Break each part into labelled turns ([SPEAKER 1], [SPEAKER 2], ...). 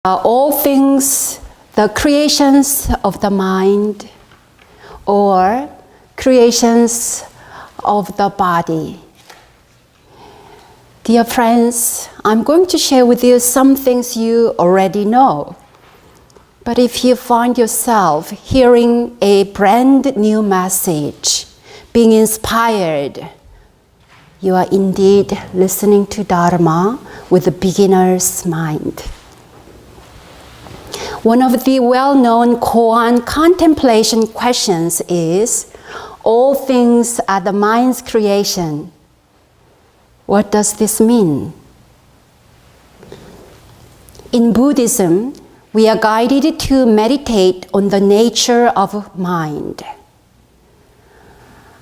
[SPEAKER 1] Are all things the creations of the mind or creations of the body? Dear friends, I'm going to share with you some things you already know. But if you find yourself hearing a brand new message, being inspired, you are indeed listening to Dharma with a beginner's mind. One of the well-known koan contemplation questions is, all things are the mind's creation. What does this mean? In Buddhism, we are guided to meditate on the nature of mind.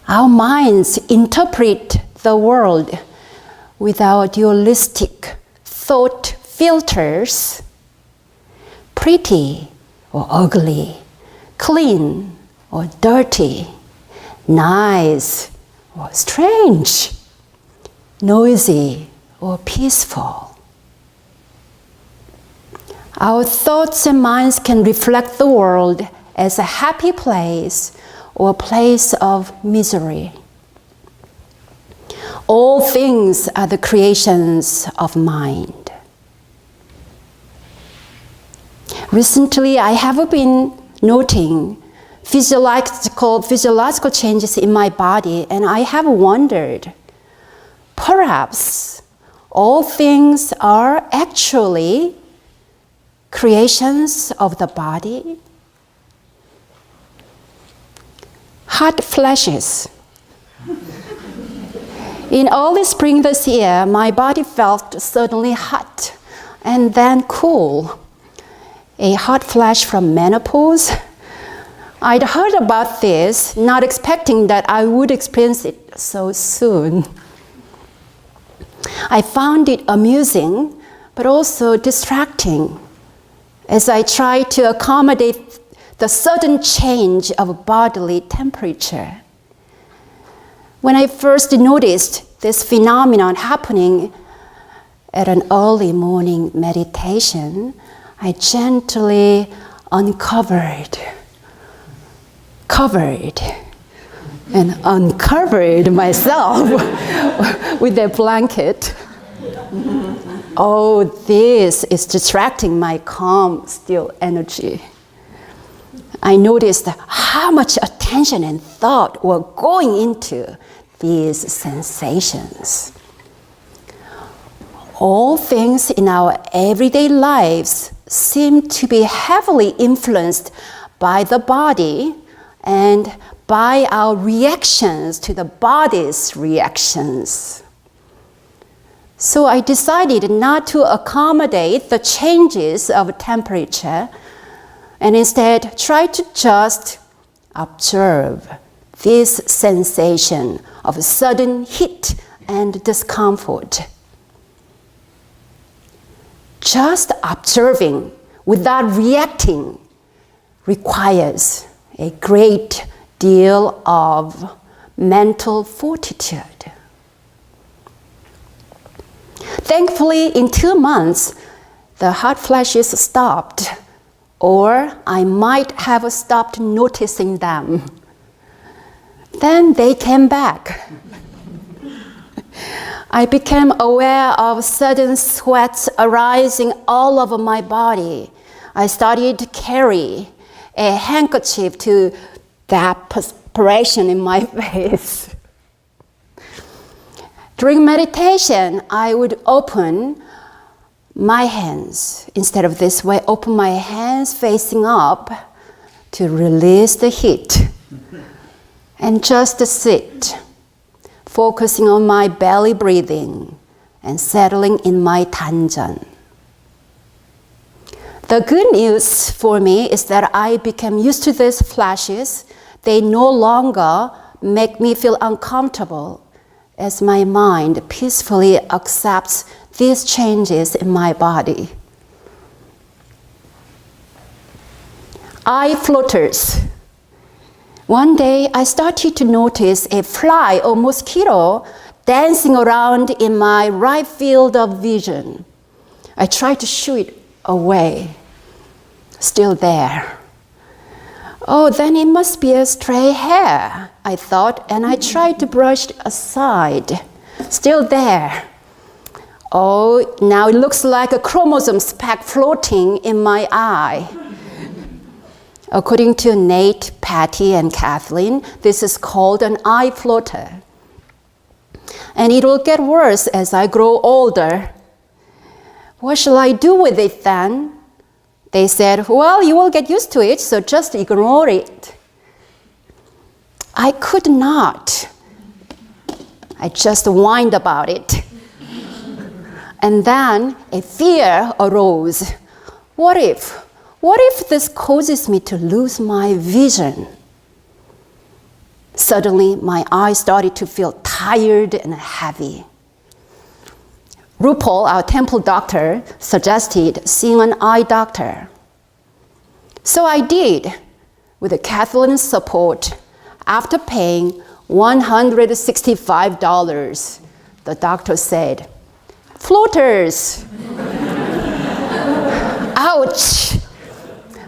[SPEAKER 1] Our minds interpret the world with our dualistic thought filters. Pretty or ugly, clean or dirty, nice or strange, noisy or peaceful. Our thoughts and minds can reflect the world as a happy place or a place of misery. All things are the creations of mind. Recently, I have been noting physiological changes in my body, and I have wondered, perhaps all things are actually creations of the body? Hot flashes. In early spring this year, my body felt suddenly hot and then cool. A hot flash from menopause. I'd heard about this, not expecting that I would experience it so soon. I found it amusing, but also distracting, as I tried to accommodate the sudden change of bodily temperature. When I first noticed this phenomenon happening at an early morning meditation, I gently uncovered myself with a blanket. Oh, this is distracting my calm, still energy. I noticed how much attention and thought were going into these sensations. All things in our everyday lives seem to be heavily influenced by the body and by our reactions to the body's reactions. So I decided not to accommodate the changes of temperature and instead try to just observe this sensation of sudden heat and discomfort. Just observing without reacting requires a great deal of mental fortitude. Thankfully, in 2 months, the hot flashes stopped, or I might have stopped noticing them. Then they came back. I became aware of sudden sweats arising all over my body. I started to carry a handkerchief to dab perspiration in my face. During meditation, I would open my hands. Instead of this way, open my hands facing up to release the heat and just sit, focusing on my belly breathing and settling in my danjan. The good news for me is that I became used to these flashes. They no longer make me feel uncomfortable as my mind peacefully accepts these changes in my body. Eye flutters. One day, I started to notice a fly or mosquito dancing around in my right field of vision. I tried to shoo it away, still there. Oh, then it must be a stray hair, I thought, and I tried to brush it aside. Still there. Oh, now it looks like a chromosome speck floating in my eye. According to Nate, Patty, and Kathleen, this is called an eye floater. And it will get worse as I grow older. What shall I do with it then? They said, well, you will get used to it, so just ignore it. I could not. I just whined about it. And then a fear arose. What if this causes me to lose my vision? Suddenly, my eyes started to feel tired and heavy. RuPaul, our temple doctor, suggested seeing an eye doctor. So I did, with Kathleen's support. After paying $165, the doctor said, "Floaters." Ouch!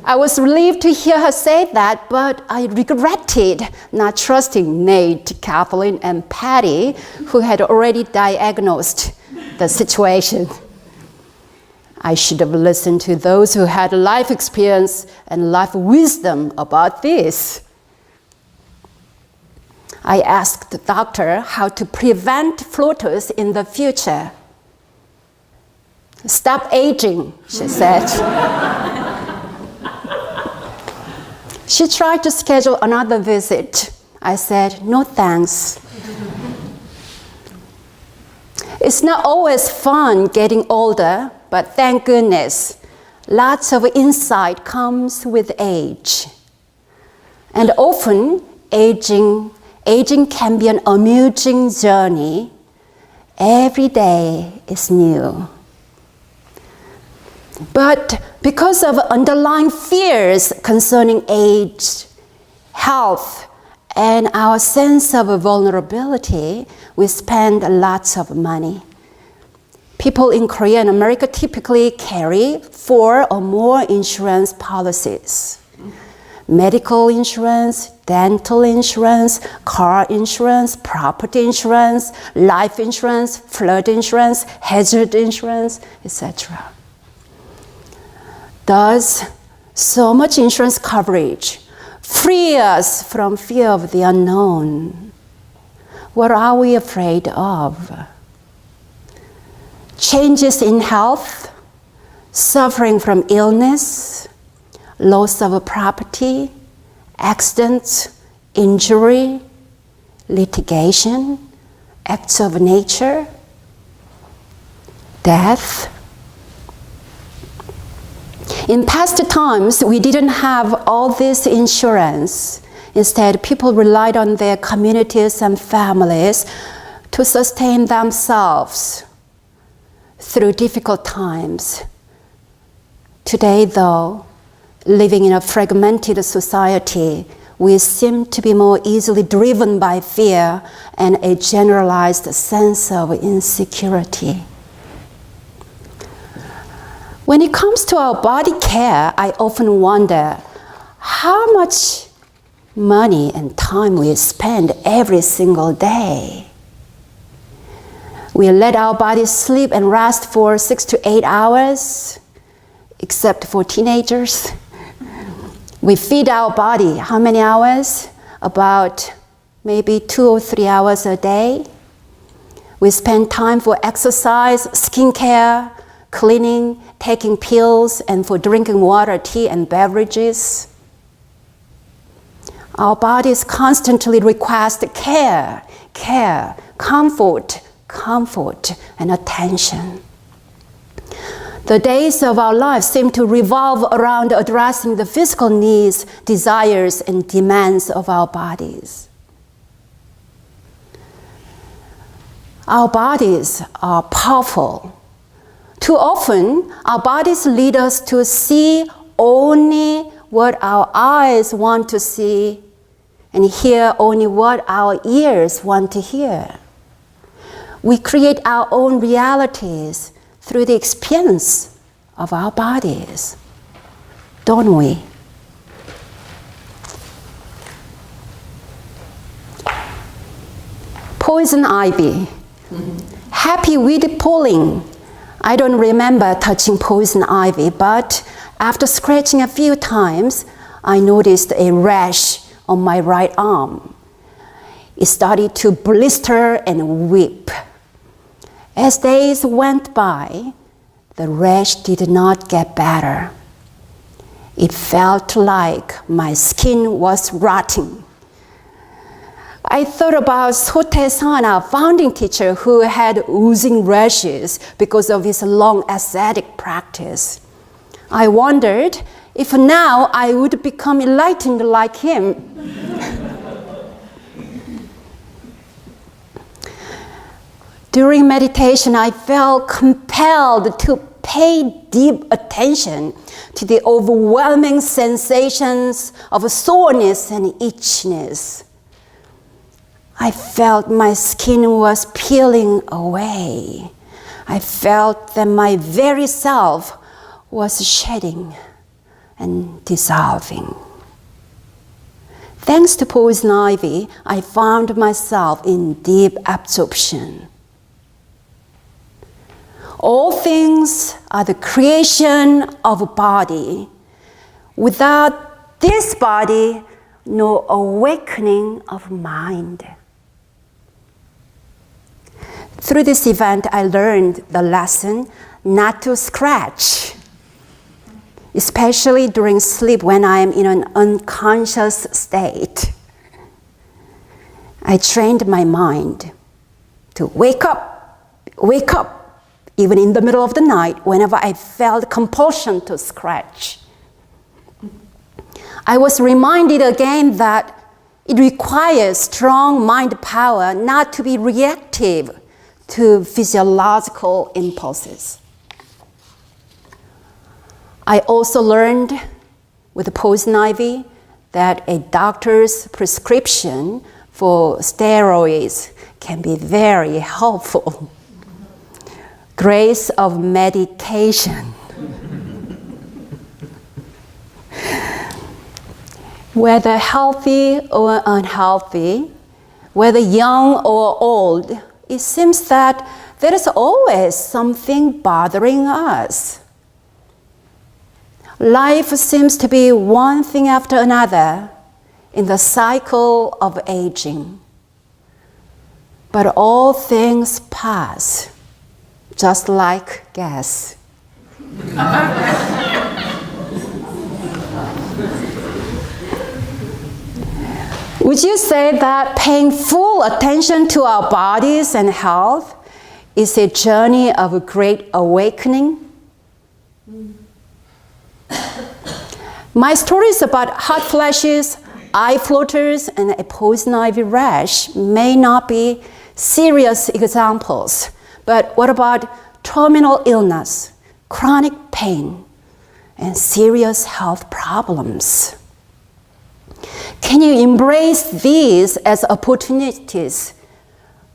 [SPEAKER 1] I was relieved to hear her say that, but I regretted not trusting Nate, Kathleen, and Patty, who had already diagnosed the situation. I should have listened to those who had life experience and life wisdom about this. I asked the doctor how to prevent floaters in the future. Stop aging, she said. She tried to schedule another visit. I said, no thanks. It's not always fun getting older, but thank goodness, lots of insight comes with age. And often, aging can be an amusing journey. Every day is new. But because of underlying fears concerning age, health, and our sense of vulnerability, we spend lots of money. People in Korea and America typically carry 4 or more insurance policies. Medical insurance, dental insurance, car insurance, property insurance, life insurance, flood insurance, hazard insurance, etc. Does so much insurance coverage free us from fear of the unknown? What are we afraid of? Changes in health, suffering from illness, loss of property, accidents, injury, litigation, acts of nature, death. In past times, we didn't have all this insurance. Instead, people relied on their communities and families to sustain themselves through difficult times. Today, though, living in a fragmented society, we seem to be more easily driven by fear and a generalized sense of insecurity. When it comes to our body care, I often wonder how much money and time we spend every single day. We let our bodies sleep and rest for 6 to 8 hours, except for teenagers. We feed our body how many hours? About maybe 2 or 3 hours a day. We spend time for exercise, skincare, cleaning, taking pills, and for drinking water, tea, and beverages. Our bodies constantly request care, comfort, and attention. The days of our lives seem to revolve around addressing the physical needs, desires, and demands of our bodies. Our bodies are powerful. Too often, our bodies lead us to see only what our eyes want to see and hear only what our ears want to hear. We create our own realities through the experience of our bodies, don't we? Poison ivy. Happy weed pulling. I don't remember touching poison ivy, but after scratching a few times, I noticed a rash on my right arm. It started to blister and weep. As days went by, the rash did not get better. It felt like my skin was rotting. I thought about Sote-san, our founding teacher, who had oozing rashes because of his long ascetic practice. I wondered if now I would become enlightened like him. During meditation, I felt compelled to pay deep attention to the overwhelming sensations of soreness and itchiness. I felt my skin was peeling away. I felt that my very self was shedding and dissolving. Thanks to poison ivy, I found myself in deep absorption. All things are the creation of a body. Without this body, no awakening of mind. Through this event, I learned the lesson not to scratch, especially during sleep when I am in an unconscious state. I trained my mind to wake up, even in the middle of the night, whenever I felt compulsion to scratch. I was reminded again that it requires strong mind power not to be reactive to physiological impulses. I also learned with the poison ivy that a doctor's prescription for steroids can be very helpful. Grace of meditation. Whether healthy or unhealthy, whether young or old, it seems that there is always something bothering us. Life seems to be one thing after another in the cycle of aging. But all things pass, just like gas. Would you say that paying full attention to our bodies and health is a journey of a great awakening? My stories about hot flashes, eye floaters, and a poison ivy rash may not be serious examples, but what about terminal illness, chronic pain, and serious health problems? Can you embrace these as opportunities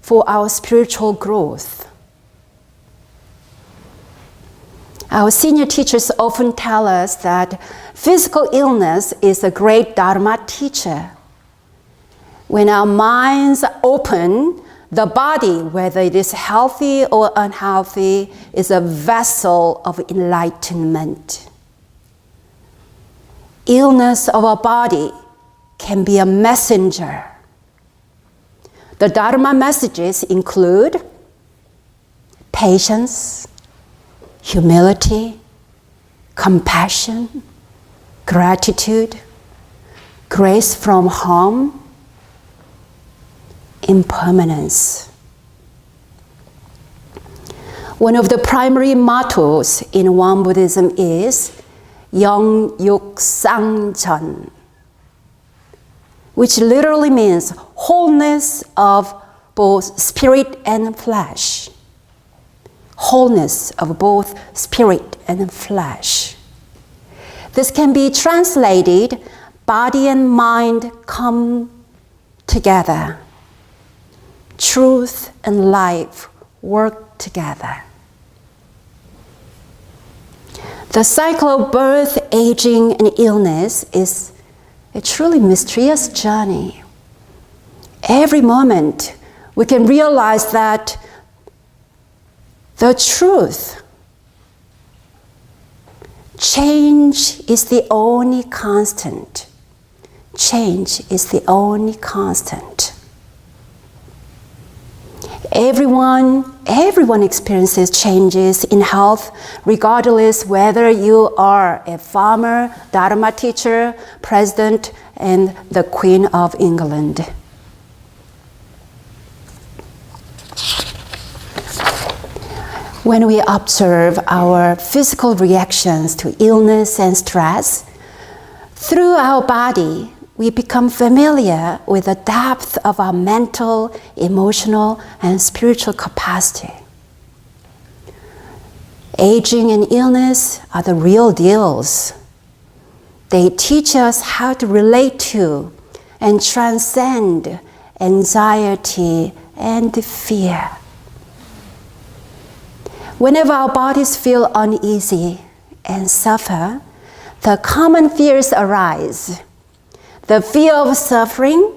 [SPEAKER 1] for our spiritual growth? Our senior teachers often tell us that physical illness is a great Dharma teacher. When our minds are open, the body, whether it is healthy or unhealthy, is a vessel of enlightenment. Illness of our body can be a messenger. The Dharma messages include patience, humility, compassion, gratitude, grace from harm, impermanence. One of the primary mottos in Won Buddhism is 영육상전, which literally means wholeness of both spirit and flesh. Wholeness of both spirit and flesh. This can be translated, body and mind come together. Truth and life work together. The cycle of birth, aging, and illness is a truly mysterious journey. Every moment we can realize that the truth, change is the only constant. Change is the only constant. Everyone experiences changes in health, regardless whether you are a farmer, Dharma teacher, president, and the Queen of England. When we observe our physical reactions to illness and stress, through our body, we become familiar with the depth of our mental, emotional, and spiritual capacity. Aging and illness are the real deals. They teach us how to relate to and transcend anxiety and fear. Whenever our bodies feel uneasy and suffer, the common fears arise. The fear of suffering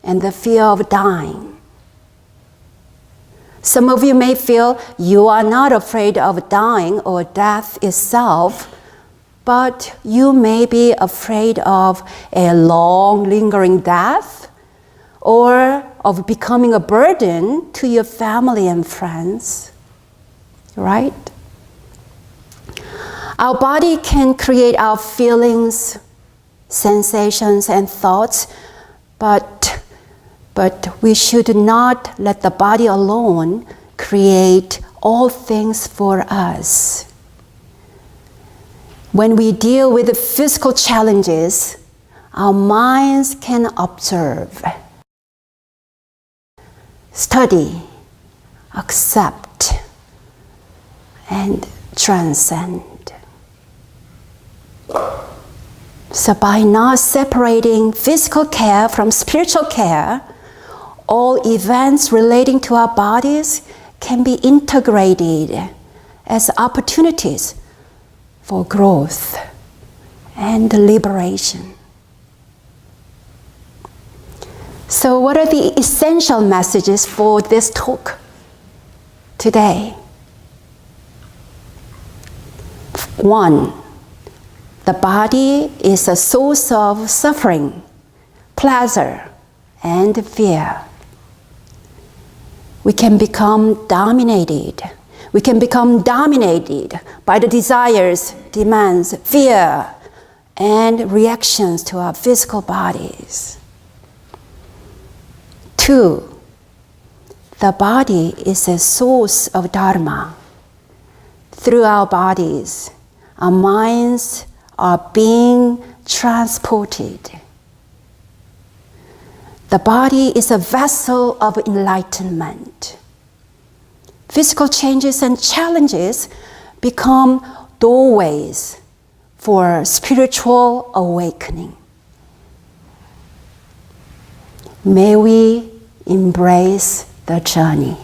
[SPEAKER 1] and the fear of dying. Some of you may feel you are not afraid of dying or death itself, but you may be afraid of a long lingering death or of becoming a burden to your family and friends. Right? Our body can create our feelings, sensations, and thoughts, but we should not let the body alone create all things for us. When we deal with the physical challenges, our minds can observe, study, accept, and transcend. So by not separating physical care from spiritual care, all events relating to our bodies can be integrated as opportunities for growth and liberation. So what are the essential messages for this talk today? 1, the body is a source of suffering, pleasure, and fear. We can become dominated. We can become dominated by the desires, demands, fear, and reactions to our physical bodies. 2, the body is a source of Dharma. Through our bodies, our minds are being transported. The body is a vessel of enlightenment. Physical changes and challenges become doorways for spiritual awakening. May we embrace the journey.